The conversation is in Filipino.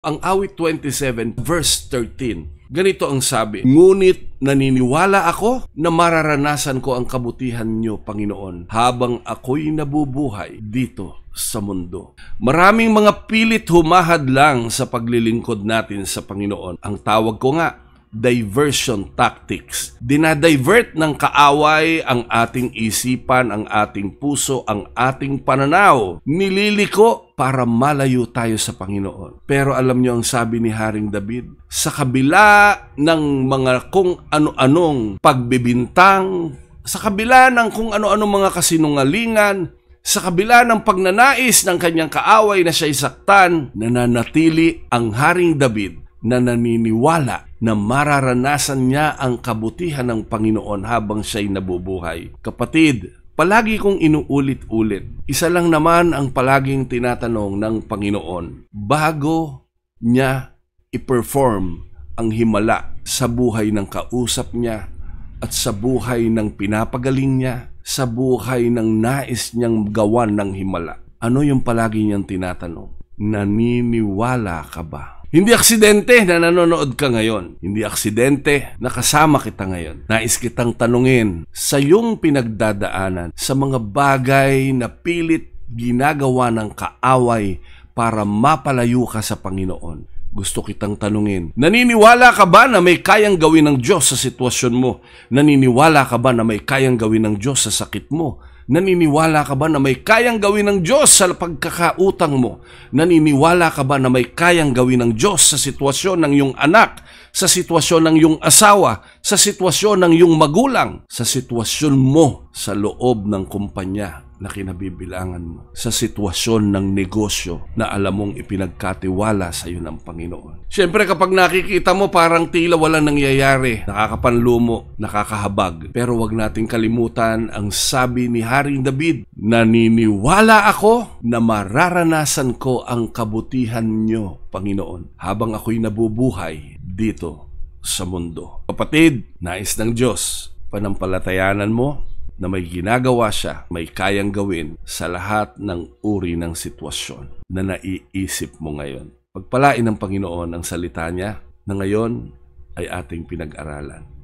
Ang awit 27 verse 13. Ganito ang sabi, "Ngunit naniniwala ako na mararanasan ko ang kabutihan niyo, Panginoon, habang ako'y nabubuhay dito sa mundo." Maraming mga pilit humahad lang sa paglilingkod natin sa Panginoon. Ang tawag ko nga, diversion tactics. Dinadivert ng kaaway ang ating isipan, ang ating puso, ang ating pananaw. Nililiko para malayo tayo sa Panginoon. Pero alam niyo ang sabi ni Haring David, sa kabila ng mga kung ano-anong pagbibintang, sa kabila ng kung ano-anong mga kasinungalingan, sa kabila ng pagnanais ng kanyang kaaway na siya'y saktan, nananatili ang Haring David na naniniwala na mararanasan niya ang kabutihan ng Panginoon habang siya'y nabubuhay. Kapatid, palagi kong inuulit-ulit, isa lang naman ang palaging tinatanong ng Panginoon bago niya i-perform ang himala sa buhay ng kausap niya at sa buhay ng pinapagaling niya, sa buhay ng nais niyang gawan ng himala. Ano yung palagi niyang tinatanong? Naniniwala ka ba? Hindi aksidente na nanonood ka ngayon. Hindi aksidente na kasama kita ngayon. Nais kitang tanungin sa iyong pinagdadaanan, sa mga bagay na pilit ginagawa ng kaaway para mapalayo ka sa Panginoon. Gusto kitang tanungin, naniniwala ka ba na may kayang gawin ng Diyos sa sitwasyon mo? Naniniwala ka ba na may kayang gawin ng Diyos sa sakit mo? Naniniwala ka ba na may kayang gawin ng Diyos sa pagkakautang mo? Naniniwala ka ba na may kayang gawin ng Diyos sa sitwasyon ng iyong anak, sa sitwasyon ng iyong asawa, sa sitwasyon ng iyong magulang, sa sitwasyon mo sa loob ng kumpanya na kinabibilangan mo, sa sitwasyon ng negosyo na alam mong ipinagkatiwala sa iyo ng Panginoon? Siyempre kapag nakikita mo parang tila walang nangyayari, nakakapanlumo, nakakahabag. Pero wag nating kalimutan ang sabi ni Haring David, naniniwala ako na mararanasan ko ang kabutihan niyo, Panginoon, habang ako'y nabubuhay dito sa mundo. Kapatid, nais ng Diyos, panampalatayanan mo na may ginagawa siya, may kayang gawin sa lahat ng uri ng sitwasyon na naiisip mo ngayon. Pagpalain ng Panginoon ang salita niya na ngayon ay ating pinag-aralan.